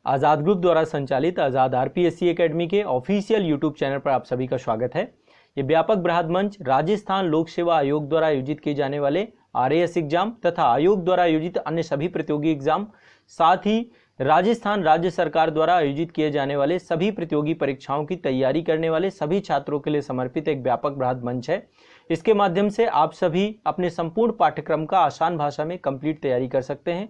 आज़ाद group द्वारा संचालित आज़ाद RPSC academy के ऑफिशियल यूट्यूब चैनल पर आप सभी का स्वागत है। ये व्यापक बृहद मंच राजस्थान लोक सेवा आयोग द्वारा आयोजित किए जाने वाले आरएएस एग्जाम तथा आयोग द्वारा आयोजित अन्य सभी प्रतियोगी एग्जाम, साथ ही राजस्थान राज्य सरकार द्वारा आयोजित किए जाने वाले सभी प्रतियोगी परीक्षाओं की तैयारी करने वाले सभी छात्रों के लिए समर्पित एक व्यापक बृहद मंच है। इसके माध्यम से आप सभी अपने संपूर्ण पाठ्यक्रम का आसान भाषा में कंप्लीट तैयारी कर सकते हैं।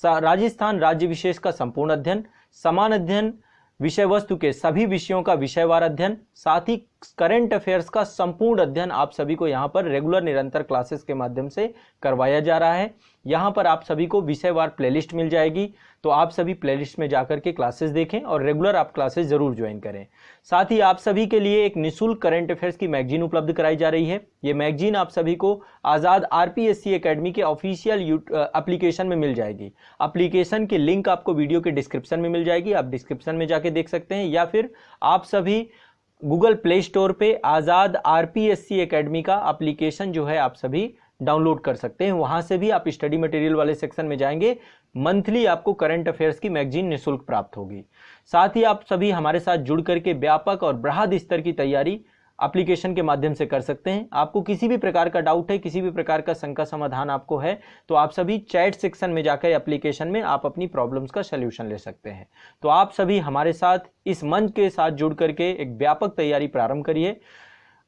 राजस्थान राज्य विशेष का संपूर्ण अध्ययन, समान अध्ययन, विषय वस्तु के सभी विषयों का विषयवार अध्ययन, साथ ही करंट अफेयर्स का संपूर्ण अध्ययन आप सभी को यहाँ पर रेगुलर निरंतर क्लासेस के माध्यम से करवाया जा रहा है। यहाँ पर आप सभी को विषयवार प्लेलिस्ट मिल जाएगी, तो आप सभी प्लेलिस्ट में जाकर के क्लासेस देखें और रेगुलर आप क्लासेस जरूर ज्वाइन करें। साथ ही आप सभी के लिए एक निःशुल्क करंट अफेयर्स की मैगजीन उपलब्ध कराई जा रही है। ये मैगजीन आप सभी को आज़ाद आरपीएससी एकेडमी के ऑफिशियल एप्लीकेशन में मिल जाएगी। एप्लीकेशन की लिंक आपको वीडियो के डिस्क्रिप्शन में मिल जाएगी, आप डिस्क्रिप्शन में जाके देख सकते हैं, या फिर आप सभी गूगल प्ले स्टोर पे आज़ाद आरपीएससी एकेडमी का एप्लीकेशन जो है आप सभी डाउनलोड कर सकते हैं। वहां से भी आप स्टडी मटेरियल वाले सेक्शन में जाएंगे, मंथली आपको करंट अफेयर्स की मैगजीन निःशुल्क प्राप्त होगी। साथ ही आप सभी हमारे साथ जुड़ करके व्यापक और बृहद स्तर की तैयारी एप्लीकेशन के माध्यम से कर सकते हैं। आपको किसी भी प्रकार का डाउट है, किसी भी प्रकार का शंका समाधान आपको है, तो आप सभी चैट सेक्शन में जाकर एप्लीकेशन में आप अपनी प्रॉब्लम्स का सलूशन ले सकते हैं। तो आप सभी हमारे साथ इस मंच के साथ जुड़ करके एक व्यापक तैयारी प्रारंभ करिए।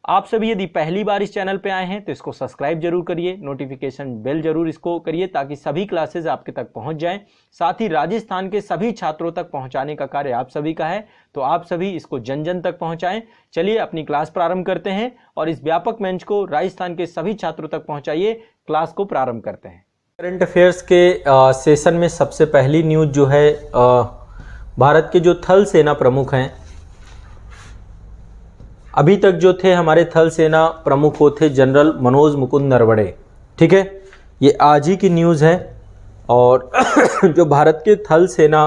आप सभी यदि पहली बार इस चैनल पे आए हैं तो इसको सब्सक्राइब जरूर करिए, नोटिफिकेशन बेल जरूर इसको करिए ताकि सभी क्लासेस आपके तक पहुंच जाएं। साथ ही राजस्थान के सभी छात्रों तक पहुंचाने का कार्य आप सभी का है, तो आप सभी इसको जन जन तक पहुंचाएं। चलिए अपनी क्लास प्रारंभ करते हैं और इस व्यापक मंच को राजस्थान के सभी छात्रों तक पहुंचाइए। क्लास को प्रारंभ करते हैं। करंट अफेयर्स के सेशन में सबसे पहली न्यूज जो है, भारत के जो थल सेना प्रमुख हैं, अभी तक जो थे हमारे थल सेना प्रमुख वो थे जनरल मनोज मुकुंद नरवणे। ठीक है, ये आज ही की न्यूज़ है। और जो भारत के थल सेना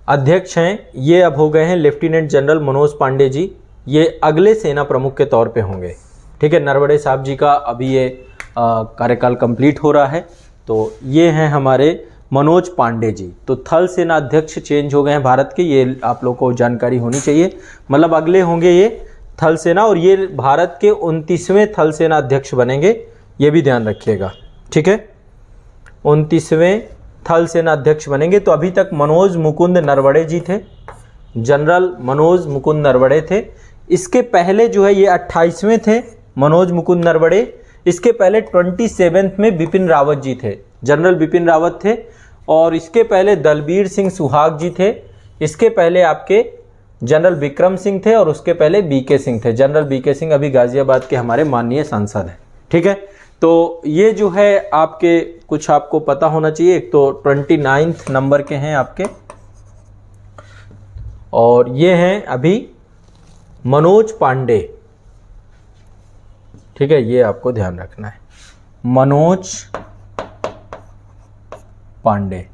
अध्यक्ष हैं ये अब हो गए हैं लेफ्टिनेंट जनरल मनोज पांडे जी। ये अगले सेना प्रमुख के तौर पे होंगे। ठीक है, नरवणे साहब जी का अभी ये कार्यकाल कंप्लीट हो रहा है, तो ये हैं हमारे मनोज पांडे जी। तो थल सेना अध्यक्ष चेंज हो गए हैं भारत के, ये आप लोगों को जानकारी होनी चाहिए। मतलब अगले होंगे ये थल सेना, और ये भारत के 29वें थल सेना अध्यक्ष बनेंगे, ये भी ध्यान रखिएगा। ठीक है, 29वें थल सेना अध्यक्ष बनेंगे। तो अभी तक मनोज मुकुंद नरवणे जी थे, जनरल मनोज मुकुंद नरवणे थे। इसके पहले जो है ये 28वें थे मनोज मुकुंद नरवणे। इसके पहले 27वें में बिपिन रावत जी थे, जनरल बिपिन रावत थे। और इसके पहले दलबीर सिंह सुहाग जी थे। इसके पहले आपके जनरल विक्रम सिंह थे, और उसके पहले बीके सिंह थे। जनरल बीके सिंह अभी गाजियाबाद के हमारे माननीय सांसद हैं। ठीक है, तो ये जो है आपके कुछ आपको पता होना चाहिए। एक तो 29 नंबर के हैं आपके, और ये हैं अभी मनोज पांडे। ठीक है, ये आपको ध्यान रखना है, मनोज पांडे,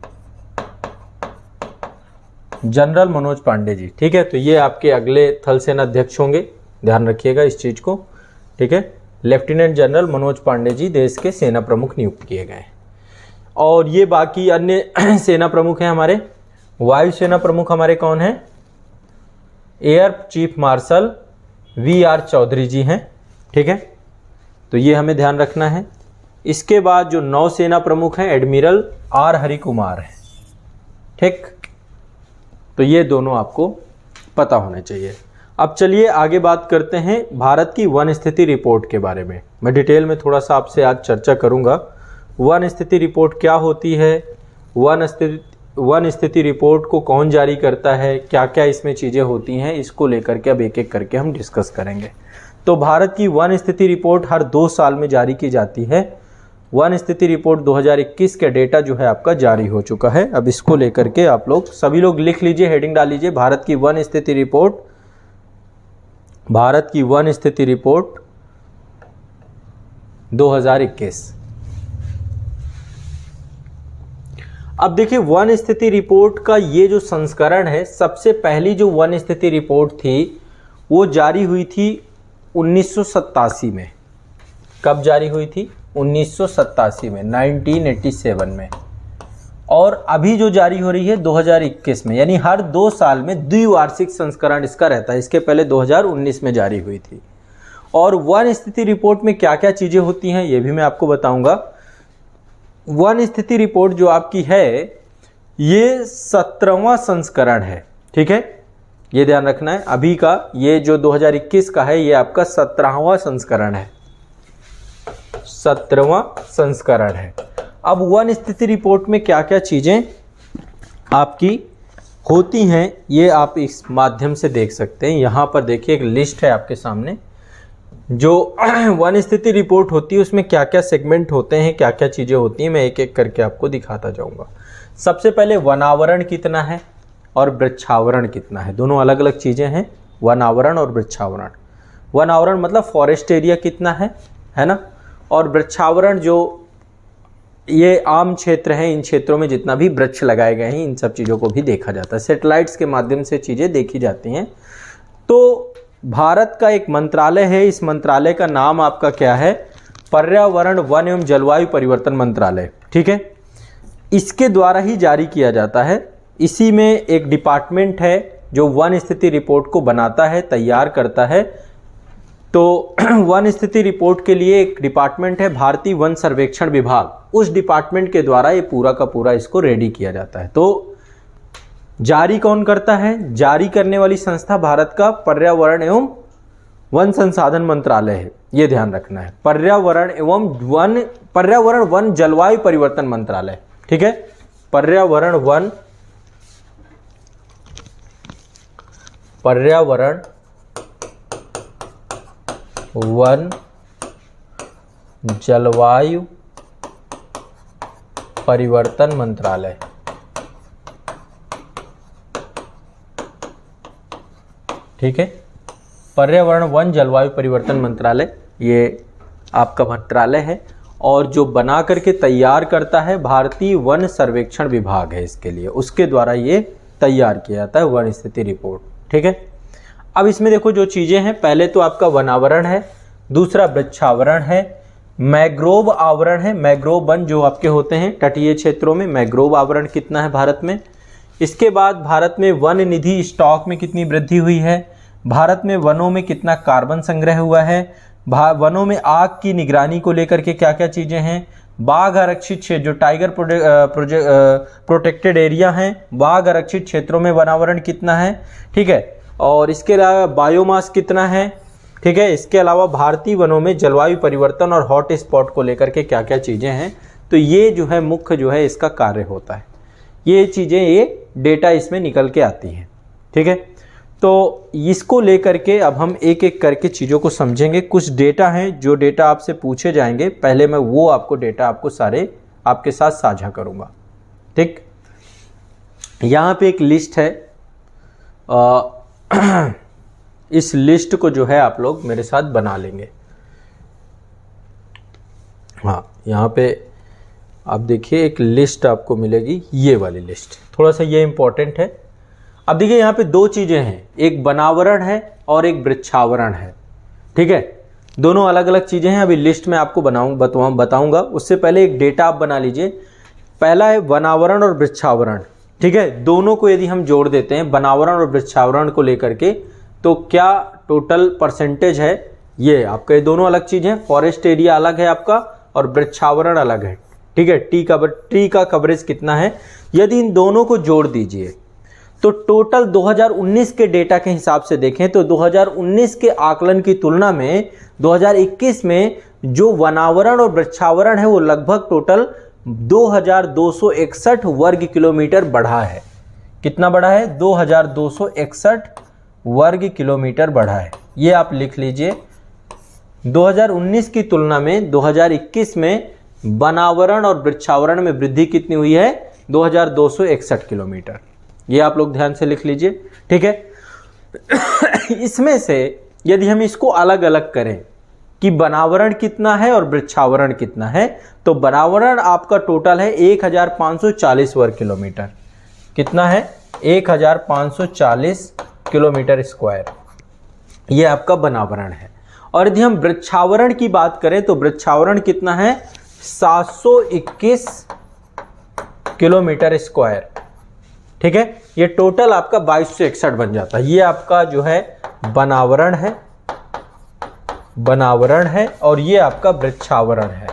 जनरल मनोज पांडे जी। ठीक है, तो ये आपके अगले थल सेना अध्यक्ष होंगे, ध्यान रखिएगा इस चीज को। ठीक है, लेफ्टिनेंट जनरल मनोज पांडे जी देश के सेना प्रमुख नियुक्त किए गए। और ये बाकी अन्य सेना प्रमुख हैं हमारे। वायु सेना प्रमुख हमारे कौन हैं? Air chief marshal VR Chaudhary ji हैं। ठीक है, तो ये हमें ध्यान रखना है। इसके बाद जो नौसेना प्रमुख हैं एडमिरल आर हरि कुमार हैं। ठीक, तो ये दोनों आपको पता होने चाहिए। अब चलिए आगे बात करते हैं भारत की वन स्थिति रिपोर्ट के बारे में। मैं डिटेल में थोड़ा सा आपसे आज चर्चा करूंगा। वन स्थिति रिपोर्ट क्या होती है, वन स्थिति रिपोर्ट को कौन जारी करता है, क्या क्या इसमें चीज़ें होती हैं, इसको लेकर के अब एक एक करके हम डिस्कस करेंगे। तो भारत की वन स्थिति रिपोर्ट हर 2 साल में जारी की जाती है। वन स्थिति रिपोर्ट 2021 के डेटा जो है आपका जारी हो चुका है। अब इसको लेकर के आप लोग सभी लोग लिख लीजिए, हेडिंग डाल लीजिए, भारत की वन स्थिति रिपोर्ट, भारत की वन स्थिति रिपोर्ट 2021। अब देखिए वन स्थिति रिपोर्ट का ये जो संस्करण है, सबसे पहली जो वन स्थिति रिपोर्ट थी वो जारी हुई थी 1987 में। कब जारी हुई थी? 1987 में, 1987 में। और अभी जो जारी हो रही है 2021 में, यानी हर 2 साल में द्विवार्षिक संस्करण इसका रहता है। इसके पहले 2019 में जारी हुई थी। और वन स्थिति रिपोर्ट में क्या क्या चीज़ें होती हैं ये भी मैं आपको बताऊंगा। वन स्थिति रिपोर्ट जो आपकी है ये 17वां संस्करण है, ठीक है, ये ध्यान रखना है। अभी का ये जो 2021 का है ये आपका 17वां संस्करण है, 17वां संस्करण है। अब वन स्थिति रिपोर्ट में क्या क्या चीज़ें आपकी होती हैं ये आप इस माध्यम से देख सकते हैं। यहाँ पर देखिए एक लिस्ट है आपके सामने, जो वन स्थिति रिपोर्ट होती है उसमें क्या क्या सेगमेंट होते हैं, क्या क्या चीज़ें होती हैं, मैं एक एक करके आपको दिखाता जाऊँगा। सबसे पहले वनावरण कितना है और वृक्षावरण कितना है, दोनों अलग अलग चीज़ें हैं, वनावरण और वृक्षावरण। वनावरण मतलब फॉरेस्ट एरिया कितना है ना, और वृक्षावरण जो ये आम क्षेत्र हैं, इन क्षेत्रों में जितना भी वृक्ष लगाए गए हैं इन सब चीज़ों को भी देखा जाता है। सैटेलाइट्स के माध्यम से चीज़ें देखी जाती हैं। तो भारत का एक मंत्रालय है, इस मंत्रालय का नाम आपका क्या है, पर्यावरण वन एवं जलवायु परिवर्तन मंत्रालय, ठीक है। इसके द्वारा ही जारी किया जाता है। इसी में एक डिपार्टमेंट है जो वन स्थिति रिपोर्ट को बनाता है, तैयार करता है। तो वन स्थिति रिपोर्ट के लिए एक डिपार्टमेंट है भारतीय वन सर्वेक्षण विभाग, उस डिपार्टमेंट के द्वारा ये पूरा का पूरा इसको रेडी किया जाता है। तो जारी कौन करता है, जारी करने वाली संस्था भारत का पर्यावरण एवं वन संसाधन मंत्रालय है, ये ध्यान रखना है। पर्यावरण वन जलवायु परिवर्तन मंत्रालय, ठीक है, पर्यावरण वन जलवायु परिवर्तन मंत्रालय, ठीक है। पर्यावरण वन जलवायु परिवर्तन मंत्रालय ये आपका मंत्रालय है, और जो बना करके तैयार करता है भारतीय वन सर्वेक्षण विभाग है इसके लिए, उसके द्वारा ये तैयार किया जाता है वन स्थिति रिपोर्ट, ठीक है। अब इसमें देखो जो चीज़ें हैं, पहले तो आपका वनावरण है, दूसरा वृक्षावरण है, मैग्रोव आवरण है, मैग्रोव वन जो आपके होते हैं तटीय क्षेत्रों में, मैग्रोव आवरण कितना है भारत में। इसके बाद भारत में वन निधि स्टॉक में कितनी वृद्धि हुई है, भारत में वनों में कितना कार्बन संग्रह हुआ है, वनों में आग की निगरानी को लेकर के क्या क्या चीज़ें हैं, बाघ आरक्षित क्षेत्र जो टाइगर प्रोटेक्टेड एरिया हैं, बाघ आरक्षित क्षेत्रों में वनावरण कितना है, ठीक है, और इसके अलावा बायोमास कितना है, ठीक है। इसके अलावा भारतीय वनों में जलवायु परिवर्तन और हॉट स्पॉट को लेकर के क्या क्या चीज़ें हैं। तो ये जो है मुख्य जो है इसका कार्य होता है, ये चीज़ें, ये डेटा इसमें निकल के आती हैं, ठीक है। तो इसको लेकर के अब हम एक एक करके चीज़ों को समझेंगे। कुछ डेटा हैं जो डेटा आपसे पूछे जाएंगे, पहले मैं वो आपको डेटा आपको सारे आपके साथ साझा करूँगा, ठीक। यहाँ पे एक लिस्ट है, इस लिस्ट को जो है आप लोग मेरे साथ बना लेंगे। हाँ, यहाँ पे आप देखिए एक लिस्ट आपको मिलेगी, ये वाली लिस्ट, थोड़ा सा ये इंपॉर्टेंट है। अब देखिए यहाँ पे दो चीज़ें हैं, एक वनावरण है और एक वृक्षावरण है, ठीक है, दोनों अलग अलग चीज़ें हैं। अभी लिस्ट में आपको बताऊंगा, उससे पहले एक डेटा आप बना लीजिए। पहला है वनावरण और वृक्षावरण, ठीक है, दोनों को यदि हम जोड़ देते हैं वनावरण और वृक्षावरण को लेकर के, तो क्या टोटल परसेंटेज है, ये आपका, ये दोनों अलग चीज़ हैं। फॉरेस्ट एरिया अलग है आपका और वृक्षावरण अलग है, ठीक है। ट्री का कवरेज कितना है, यदि इन दोनों को जोड़ दीजिए तो टोटल 2019 के डेटा के हिसाब से देखें तो 2019 के आकलन की तुलना में 2021 में जो वनावरण और वृक्षावरण है वो लगभग टोटल 2261 वर्ग किलोमीटर बढ़ा है। कितना बढ़ा है, 2261 वर्ग किलोमीटर बढ़ा है। ये आप लिख लीजिए, 2019 की तुलना में 2021 में वनावरण और वृक्षावरण में वृद्धि कितनी हुई है, 2261 किलोमीटर। ये आप लोग ध्यान से लिख लीजिए, ठीक है। इसमें से यदि हम इसको अलग अलग करें कि वनावरण कितना है और वृक्षावरण कितना है, तो वनावरण आपका टोटल है 1540 वर्ग किलोमीटर। कितना है, 1540 किलोमीटर स्क्वायर, ये आपका वनावरण है। और यदि हम वृक्षावरण की बात करें तो वृक्षावरण कितना है, 721 किलोमीटर स्क्वायर। ठीक है, ये टोटल आपका 2261 बन जाता है। ये आपका जो है बनावरण है, बनावरण है, और ये आपका वृक्षावरण है,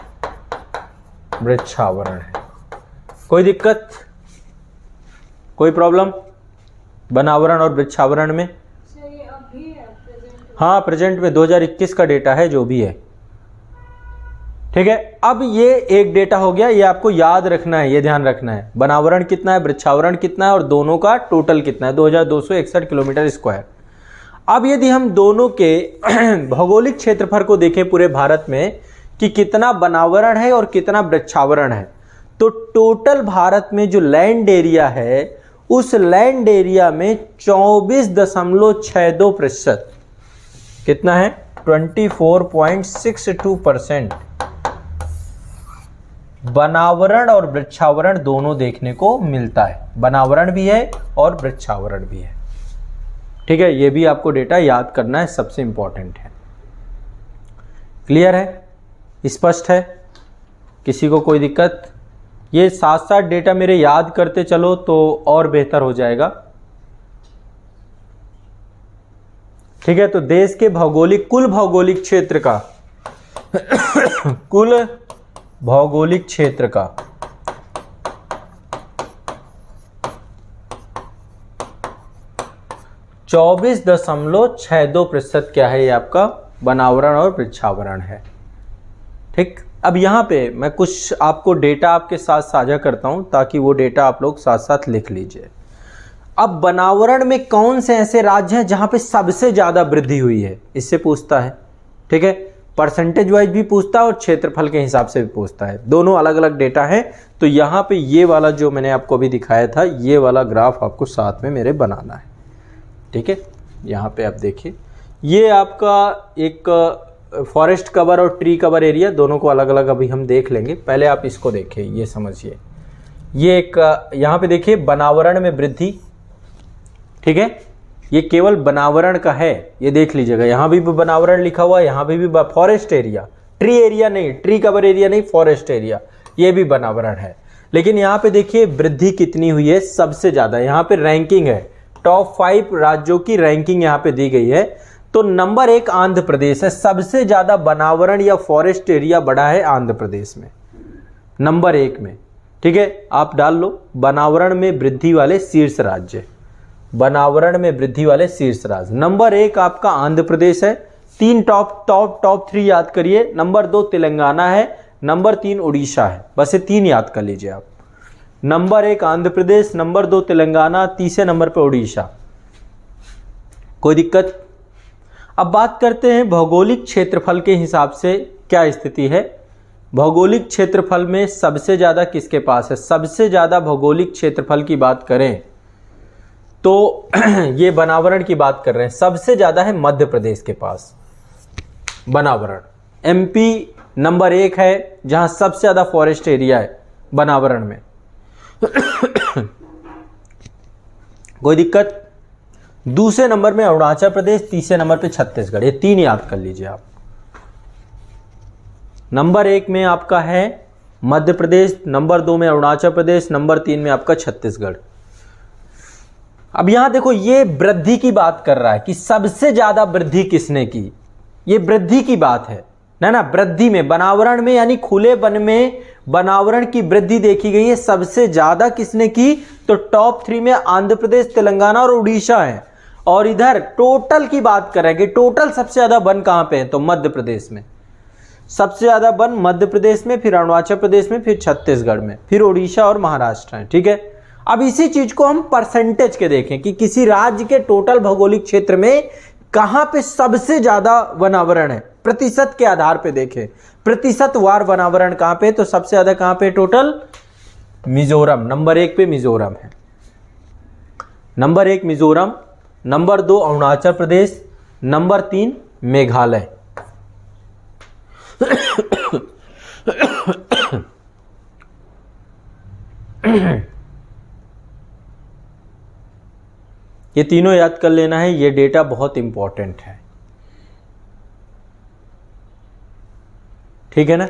वृक्षावरण है। कोई दिक्कत, कोई प्रॉब्लम बनावरण और वृक्षावरण में? हाँ, प्रेजेंट में 2021 का डेटा है जो भी है। ठीक है, अब ये एक डेटा हो गया, ये आपको याद रखना है, ये ध्यान रखना है। बनावरण कितना है, वृक्षावरण कितना है, और दोनों का टोटल कितना है, 2261 किलोमीटर स्क्वायर। अब यदि हम दोनों के भौगोलिक क्षेत्रफल को देखें पूरे भारत में कि कितना बनावरण है और कितना वृक्षावरण है, तो टोटल भारत में जो लैंड एरिया है, उस लैंड एरिया में 24.62% कितना है, 24.62% बनावरण और वृक्षावरण दोनों देखने को मिलता है। बनावरण भी है और वृक्षावरण भी है। ठीक है, ये भी आपको डेटा याद करना है, सबसे इंपॉर्टेंट है। क्लियर है, स्पष्ट है, किसी को कोई दिक्कत? ये साथ साथ डेटा मेरे याद करते चलो तो और बेहतर हो जाएगा। ठीक है, तो देश के भौगोलिक, कुल भौगोलिक क्षेत्र का कुल भौगोलिक क्षेत्र का 24.62% क्या है, ये आपका बनावरण और वृक्षावरण है। ठीक, अब यहाँ पे मैं कुछ आपको डेटा आपके साथ साझा करता हूँ ताकि वो डेटा आप लोग साथ साथ लिख लीजिए। अब बनावरण में कौन से ऐसे राज्य हैं जहाँ पे सबसे ज़्यादा वृद्धि हुई है, इससे पूछता है। ठीक है, परसेंटेज वाइज भी पूछता है और क्षेत्रफल के हिसाब से भी पूछता है, दोनों अलग अलग डेटा है। तो यहाँ पे ये वाला जो मैंने आपको अभी दिखाया था, ये वाला ग्राफ आपको साथ में मेरे बनाना है। ठीक है, यहाँ पे आप देखिए, ये आपका एक फॉरेस्ट कवर और ट्री कवर एरिया, दोनों को अलग अलग अभी हम देख लेंगे। पहले आप इसको देखिए, ये समझिए, ये एक यहाँ पे देखिए बनावरण में वृद्धि। ठीक है, ये केवल बनावरण का है, ये देख लीजिएगा, यहाँ भी बनावरण लिखा हुआ है, यहाँ भी फॉरेस्ट एरिया, ट्री एरिया नहीं, ट्री कवर एरिया नहीं, फॉरेस्ट एरिया, ये भी बनावरण है। लेकिन यहाँ पे देखिए वृद्धि कितनी हुई है, सबसे ज़्यादा। यहाँ पे रैंकिंग है, टॉप 5 राज्यों की रैंकिंग यहाँ पे दी गई है। तो नंबर 1 आंध्र प्रदेश है, सबसे ज़्यादा बनावरण या फॉरेस्ट एरिया बढ़ा है आंध्र प्रदेश में, नंबर 1 में। ठीक है, आप डाल लो बनावरण में वृद्धि वाले शीर्ष राज्य, बनावरण में वृद्धि वाले शीर्ष राज्य। नंबर 1 आपका आंध्र प्रदेश है, 3 टॉप 3 याद करिए। नंबर 2 तेलंगाना है, नंबर 3 उड़ीसा है, बस ये 3 याद कर लीजिए आप। नंबर 1 आंध्र प्रदेश, नंबर 2 तेलंगाना, तीसरे नंबर पर उड़ीसा। कोई दिक्कत? अब बात करते हैं भौगोलिक क्षेत्रफल के हिसाब से क्या स्थिति है। भौगोलिक क्षेत्रफल में सबसे ज़्यादा किसके पास है? सबसे ज़्यादा भौगोलिक क्षेत्रफल की बात करें तो ये बनावरण की बात कर रहे हैं, सबसे ज़्यादा है मध्य प्रदेश के पास बनावरण। एमपी नंबर 1 है जहां सबसे ज़्यादा फॉरेस्ट एरिया है बनावरण में। कोई दिक्कत? दूसरे नंबर में अरुणाचल प्रदेश, तीसरे नंबर पे छत्तीसगढ़, ये 3 याद कर लीजिए आप। नंबर 1 में आपका है मध्य प्रदेश, नंबर 2 में अरुणाचल प्रदेश, नंबर 3 में आपका छत्तीसगढ़। अब यहां देखो, ये वृद्धि की बात कर रहा है कि सबसे ज्यादा वृद्धि किसने की, ये वृद्धि की बात है ना, वृद्धि में, बनावरण में, यानी खुले वन में बनावरण की वृद्धि देखी गई है। सबसे ज्यादा किसने की? तो टॉप 3 में आंध्र प्रदेश, तेलंगाना और उड़ीसा है। और इधर टोटल की बात कर रहे हैं कि टोटल सबसे ज्यादा वन कहां पे है, तो मध्य प्रदेश में। सबसे ज्यादा वन मध्य प्रदेश में, फिर अरुणाचल प्रदेश में, फिर छत्तीसगढ़ में, फिर उड़ीसा और महाराष्ट्र है। ठीक है, अब इसी चीज को हम परसेंटेज के देखें कि किसी राज्य के टोटल भौगोलिक क्षेत्र में कहां पे सबसे ज्यादा वनावरण है, प्रतिशत के आधार पे देखें, प्रतिशत वार वनावरण कहां पे, तो सबसे ज्यादा कहां पे टोटल? मिजोरम, नंबर 1 पे मिजोरम है, number 1 Mizoram, number 2 Arunachal Pradesh, number 3 Meghalaya. ये तीनों याद कर लेना है, ये डेटा बहुत इंपॉर्टेंट है। ठीक है ना,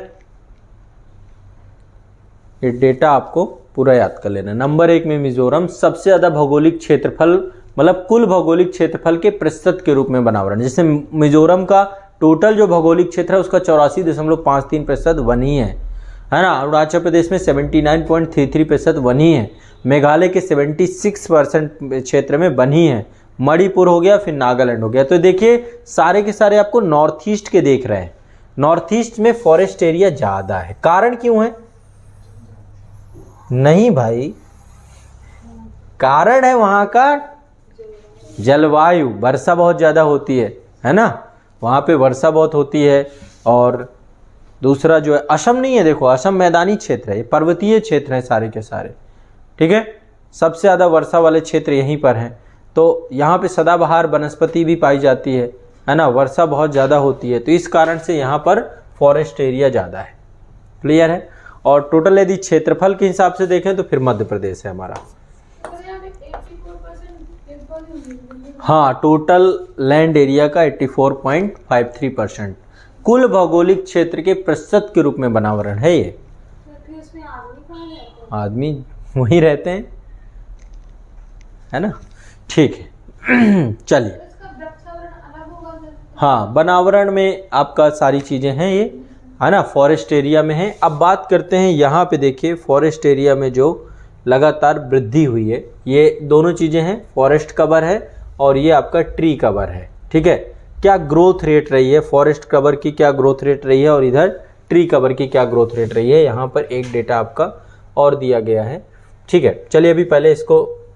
ये डेटा आपको पूरा याद कर लेना। नंबर 1 में मिजोरम सबसे ज़्यादा भौगोलिक क्षेत्रफल, मतलब कुल भौगोलिक क्षेत्रफल के प्रतिशत के रूप में बनावरण। जैसे मिजोरम का टोटल जो भौगोलिक क्षेत्र है उसका 84.53% वन ही है ना। अरुणाचल प्रदेश में 79.33% वन ही है। मेघालय के 76% क्षेत्र में वन ही है। मणिपुर हो गया, फिर नागालैंड हो गया। तो देखिए सारे के सारे आपको नॉर्थ ईस्ट के देख रहे हैं। नॉर्थ ईस्ट में फॉरेस्ट एरिया ज़्यादा है। कारण क्यों है? नहीं भाई, कारण है वहाँ का जलवायु, वर्षा बहुत ज़्यादा होती है ना, वहाँ पे वर्षा बहुत होती है। और दूसरा जो है असम नहीं है, देखो असम मैदानी क्षेत्र है, ये पर्वतीय क्षेत्र है सारे के सारे, ठीक है। सबसे ज़्यादा वर्षा वाले क्षेत्र यहीं पर हैं, तो यहाँ पे सदाबहार वनस्पति भी पाई जाती है ना, वर्षा बहुत ज़्यादा होती है, तो इस कारण से यहाँ पर फॉरेस्ट एरिया ज़्यादा है। क्लियर है। और टोटल यदि क्षेत्रफल के हिसाब से देखें तो फिर मध्य प्रदेश है हमारा। हाँ, टोटल लैंड एरिया का 84.53% कुल भौगोलिक क्षेत्र के प्रतिशत के रूप में बनावरण है ये। आदमी वहीं रहते हैं, है ना, ठीक है। चलिए, हाँ, बनावरण में आपका सारी चीज़ें हैं ये, है ना, फॉरेस्ट एरिया में है। अब बात करते हैं यहाँ पे, देखिए फॉरेस्ट एरिया में जो लगातार वृद्धि हुई है, ये दोनों चीज़ें हैं, फॉरेस्ट कवर है और ये आपका ट्री कवर है, ठीक है। क्या ग्रोथ रेट रही है फॉरेस्ट कवर की, क्या ग्रोथ रेट रही है, और इधर ट्री कवर की क्या ग्रोथ रेट रही है, यहाँ पर एक डेटा आपका और दिया गया है, ठीक है। चलिए अभी पहले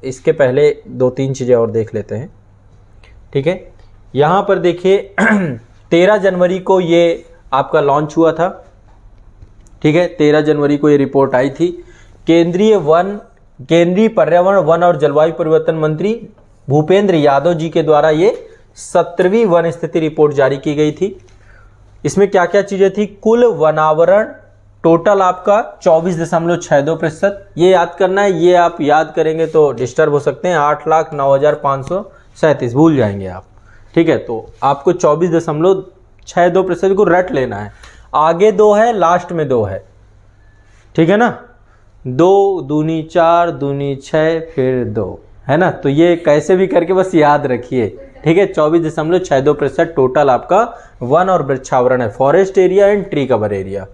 इसके पहले 2-3 चीज़ें और देख लेते हैं, ठीक है। यहाँ पर देखिए 13 जनवरी को ये आपका लॉन्च हुआ था, ठीक है। 13 जनवरी को ये रिपोर्ट आई थी। केंद्रीय पर्यावरण, वन और जलवायु परिवर्तन मंत्री भूपेंद्र यादव जी के द्वारा ये 17वीं वन स्थिति रिपोर्ट जारी की गई थी। इसमें क्या क्या चीज़ें थी? कुल वनावरण टोटल आपका 24.62%। ये याद करना है, ये आप याद करेंगे तो डिस्टर्ब हो सकते हैं। 8,09,537 भूल जाएंगे आप, ठीक है। तो आपको 24.62% को रट लेना है। आगे 2 है, लास्ट में 2 है, ठीक है ना। 2 दूनी 4, दूनी 6, फिर 2, है ना। तो ये कैसे भी करके बस याद रखिए, ठीक है। 24.62% टोटल आपका वन और वृक्षावरण है, forest area and tree cover area.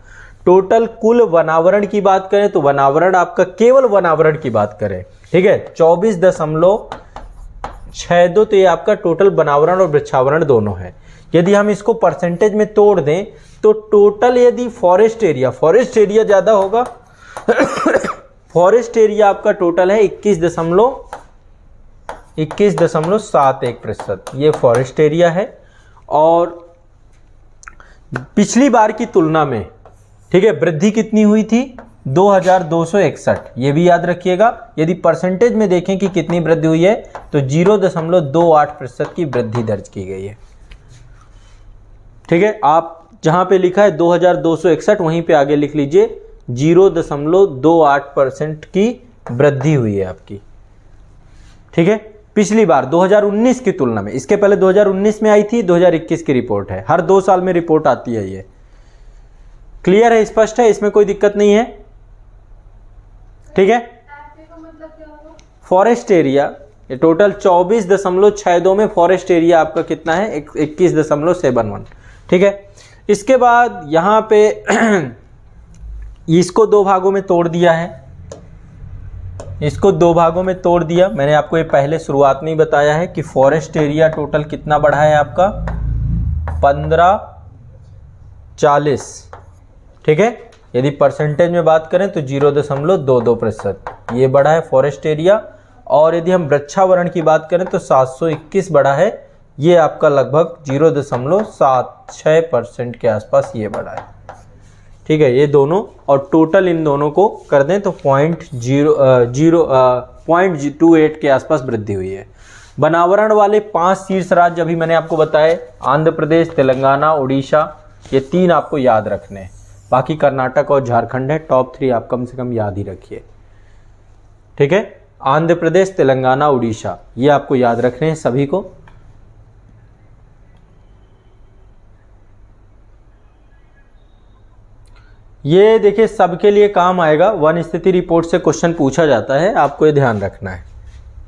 Total कुल वनावरण की बात करें तो वनावरण आपका, केवल वनावरण की बात करें, ठीक है, 24.62, तो ये आपका टोटल वनावरण और वृक्षावरण दोनों है। यदि हम इसको परसेंटेज में तोड़ दें तो टोटल यदि फॉरेस्ट एरिया ज़्यादा होगा फॉरेस्ट एरिया आपका टोटल है 21.71%, ये फॉरेस्ट एरिया है। और पिछली बार की तुलना में, ठीक है, वृद्धि कितनी हुई थी? 2261, ये भी याद रखिएगा। यदि परसेंटेज में देखें कि कितनी वृद्धि हुई है तो 0.28% की वृद्धि दर्ज की गई है, ठीक है। आप जहां पे लिखा है 2261 वहीं पे आगे लिख लीजिए 0.28% की वृद्धि हुई है आपकी, ठीक है। पिछली बार 2019 की तुलना में, इसके पहले 2019 में आई थी, 2021 की रिपोर्ट है, हर 2 साल में रिपोर्ट आती है ये। क्लियर है, स्पष्ट है, इसमें कोई दिक्कत नहीं है, ठीक है। फॉरेस्ट एरिया ये टोटल 24.62 में फॉरेस्ट एरिया आपका कितना है? 21.71, ठीक है। इसके बाद यहाँ पे इसको 2 भागों में तोड़ दिया है, मैंने आपको ये पहले शुरुआत में ही बताया है कि फॉरेस्ट एरिया टोटल कितना बढ़ा है आपका 1540, ठीक है। यदि परसेंटेज में बात करें तो 0.22% ये बढ़ा है फॉरेस्ट एरिया। और यदि हम वृक्षावरण की बात करें तो 721 बढ़ा है, ये आपका लगभग 0.76% के आसपास ये बढ़ा है, ठीक है, ये दोनों। और टोटल इन दोनों को कर दें तो 0.28 के आसपास वृद्धि हुई है। वनावरण वाले 5 शीर्ष राज्य अभी मैंने आपको बताए, आंध्र प्रदेश, तेलंगाना, उड़ीसा, ये 3 आपको याद रखने हैं। बाकी कर्नाटक और झारखंड है, टॉप 3 आप कम से कम याद ही रखिए, ठीक है। आंध्र प्रदेश, तेलंगाना, उड़ीसा, ये आपको याद रखने हैं सभी को। ये देखिए सबके लिए काम आएगा। वन स्थिति रिपोर्ट से क्वेश्चन पूछा जाता है, आपको ये ध्यान रखना है।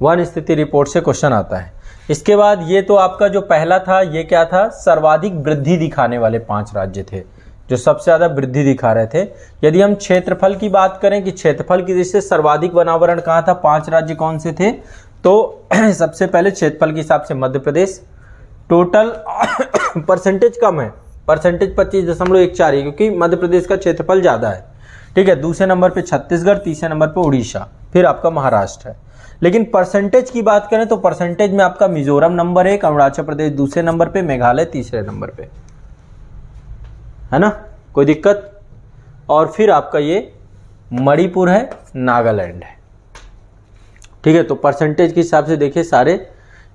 वन स्थिति रिपोर्ट से क्वेश्चन आता है। इसके बाद ये तो आपका जो पहला था ये क्या था, सर्वाधिक वृद्धि दिखाने वाले 5 राज्य थे जो सबसे ज़्यादा वृद्धि दिखा रहे थे। यदि हम क्षेत्रफल की बात करें कि क्षेत्रफल की दृष्टि से सर्वाधिक वनावरण कहाँ था, 5 राज्य कौन से थे, तो सबसे पहले क्षेत्रफल के हिसाब से मध्य प्रदेश, टोटल परसेंटेज कम है, परसेंटेज 25.14 है क्योंकि मध्य प्रदेश का क्षेत्रफल ज़्यादा है, ठीक है। दूसरे नंबर पे छत्तीसगढ़, तीसरे नंबर पे उड़ीसा, फिर आपका महाराष्ट्र है। लेकिन परसेंटेज की बात करें तो परसेंटेज में आपका मिजोरम नंबर 1, अरुणाचल प्रदेश दूसरे नंबर पे, मेघालय तीसरे नंबर पे, है ना, कोई दिक्कत। और फिर आपका ये मणिपुर है, नागालैंड है, ठीक है। तो परसेंटेज के हिसाब से देखिए सारे।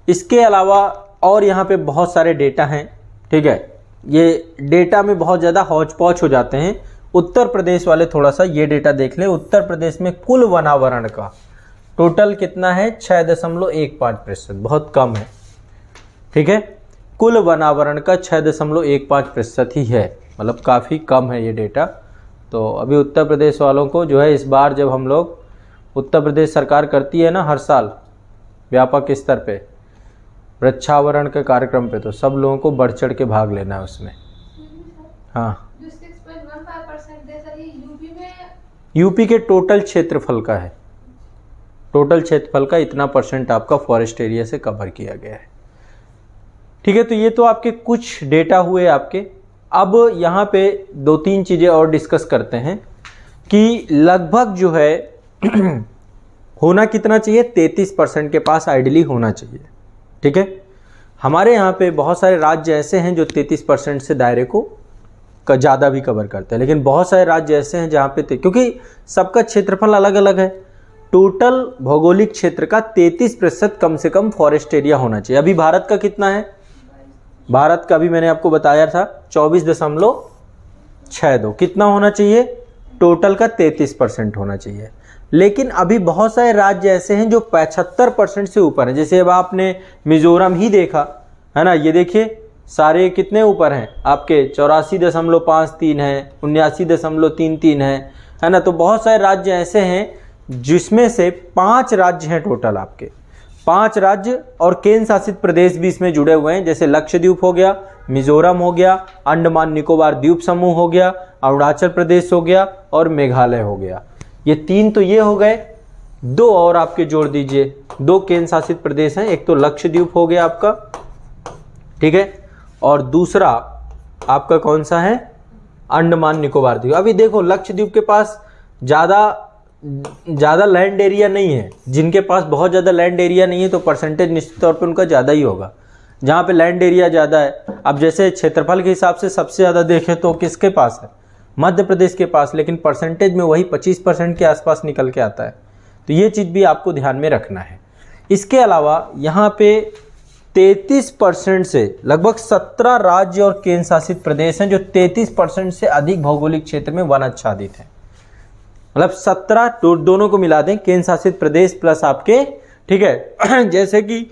इसके अलावा और यहाँ पे बहुत सारे डेटा हैं, ठीक है। ये डेटा में बहुत ज़्यादा हौच पौच हो जाते हैं। उत्तर प्रदेश वाले थोड़ा सा ये डेटा देख लें। उत्तर प्रदेश में कुल वनावरण का टोटल कितना है, 6.15%, बहुत कम है, ठीक है। कुल वनावरण का 6.15% ही है, मतलब काफ़ी कम है ये डेटा। तो अभी उत्तर प्रदेश वालों को जो है, इस बार जब हम लोग, उत्तर प्रदेश सरकार करती है ना हर साल व्यापक स्तर पे वृक्षावरण के कार्यक्रम पे, तो सब लोगों को बढ़ चढ़ के भाग लेना है उसमें। हाँ, यूपी के टोटल क्षेत्रफल का है, टोटल क्षेत्रफल का इतना परसेंट आपका फॉरेस्ट एरिया से कवर किया गया है, ठीक है। तो ये तो आपके कुछ डेटा हुए आपके। अब यहाँ पे 2-3 चीज़ें और डिस्कस करते हैं कि लगभग जो है होना कितना चाहिए, 33% के पास आइडियली होना चाहिए, ठीक है। हमारे यहाँ पे बहुत सारे राज्य ऐसे हैं जो 33% से दायरे को ज़्यादा भी कवर करते हैं, लेकिन बहुत सारे राज्य ऐसे हैं जहाँ पे, क्योंकि सबका क्षेत्रफल अलग अलग है, टोटल भौगोलिक क्षेत्र का 33% कम से कम फॉरेस्ट एरिया होना चाहिए। अभी भारत का कितना है, भारत का भी मैंने आपको बताया था 24.62, कितना होना चाहिए, टोटल का 33% होना चाहिए। लेकिन अभी बहुत सारे राज्य ऐसे हैं जो 75% से ऊपर हैं। जैसे अब आपने मिजोरम ही देखा है ना, ये देखिए सारे कितने ऊपर हैं आपके, 84.53 है, 79.33 है ना। तो बहुत सारे राज्य ऐसे हैं जिसमें से 5 राज्य हैं टोटल आपके, 5 राज्य और केंद्र शासित प्रदेश भी इसमें जुड़े हुए हैं। जैसे लक्षद्वीप हो गया, मिजोरम हो गया, अंडमान निकोबार द्वीप समूह हो गया, अरुणाचल प्रदेश हो गया और मेघालय हो गया। ये 3 तो ये हो गए, 2 और आपके जोड़ दीजिए, 2 केंद्र शासित प्रदेश हैं। एक तो लक्षद्वीप हो गया आपका, ठीक है, और दूसरा आपका कौन सा है, अंडमान निकोबार द्वीप। अभी देखो लक्षद्वीप के पास ज़्यादा लैंड एरिया नहीं है, जिनके पास बहुत ज़्यादा लैंड एरिया नहीं है तो परसेंटेज निश्चित तौर पे उनका ज़्यादा ही होगा। जहाँ पे लैंड एरिया ज़्यादा है, अब जैसे क्षेत्रफल के हिसाब से सबसे ज़्यादा देखें तो किसके पास है, मध्य प्रदेश के पास, लेकिन परसेंटेज में वही 25% के आसपास निकल के आता है। तो ये चीज़ भी आपको ध्यान में रखना है। इसके अलावा यहाँ पे 33% से लगभग 17 राज्य और केंद्र शासित प्रदेश हैं जो 33% से अधिक भौगोलिक क्षेत्र में वन आच्छादित हैं। मतलब 17 दोनों को मिला दें, केंद्र शासित प्रदेश प्लस आपके, ठीक है। जैसे कि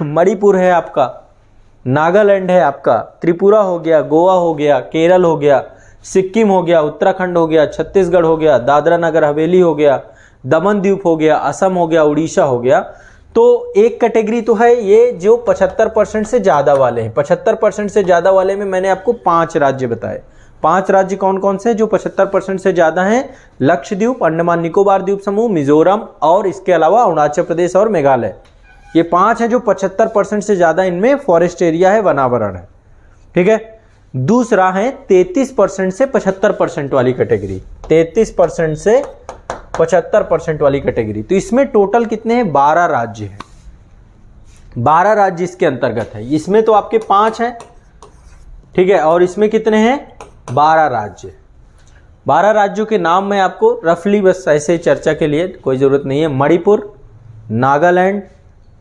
मणिपुर है आपका, नागालैंड है आपका, त्रिपुरा हो गया, गोवा हो गया, केरल हो गया, सिक्किम हो गया, उत्तराखंड हो गया, छत्तीसगढ़ हो गया, दादरा नगर हवेली हो गया, दमन द्वीप हो गया, असम हो गया, उड़ीसा हो गया। तो एक कैटेगरी तो है ये जो 75% से ज़्यादा वाले हैं। 75% से ज़्यादा वाले में मैंने आपको 5 राज्य बताए। 5 राज्य कौन कौन से जो 75% से ज़्यादा हैं, लक्षद्वीप, अंडमान निकोबार द्वीप समूह, मिजोरम और इसके अलावा अरुणाचल प्रदेश और मेघालय। ये 5 हैं जो 75% से ज़्यादा इनमें फॉरेस्ट एरिया है, वनावरण है, ठीक है। दूसरा है 33% से 75% वाली कैटेगरी, 33% से 75% वाली कैटेगरी। तो इसमें टोटल कितने हैं, 12 राज्य हैं, 12 राज्य इसके अंतर्गत है। इसमें तो आपके 5 हैं, ठीक है, और इसमें कितने हैं, 12 राज्य। 12 राज्यों के नाम मैं आपको रफली बस ऐसे चर्चा के लिए, कोई ज़रूरत नहीं है। मणिपुर, नागालैंड,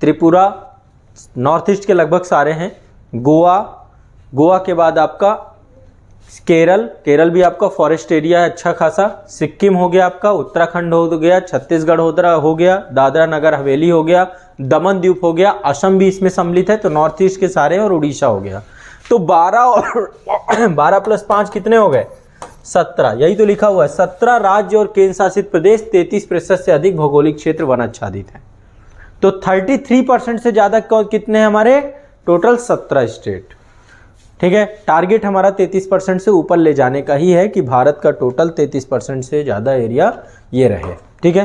त्रिपुरा, नॉर्थ ईस्ट के लगभग सारे हैं, गोवा के बाद आपका केरल भी आपका फॉरेस्ट एरिया है अच्छा खासा, सिक्किम हो गया आपका, उत्तराखंड हो गया, छत्तीसगढ़ हो गया, दादरा नगर हवेली हो गया, दमन द्वीप हो गया, असम भी इसमें सम्मिलित है, तो नॉर्थ ईस्ट के सारे और उड़ीसा हो गया। तो 12 और 12 + 5 कितने हो गए, 17, यही तो लिखा हुआ है, 17 राज्य और केंद्र शासित प्रदेश, 33% से अधिक भौगोलिक क्षेत्र वन आच्छादित है। तो 33% से ज़्यादा कितने हैं हमारे? Total 17 state. ठीक है, टारगेट हमारा 33% से ऊपर ले जाने का ही है कि भारत का टोटल 33% से ज़्यादा एरिया ये रहे। ठीक है,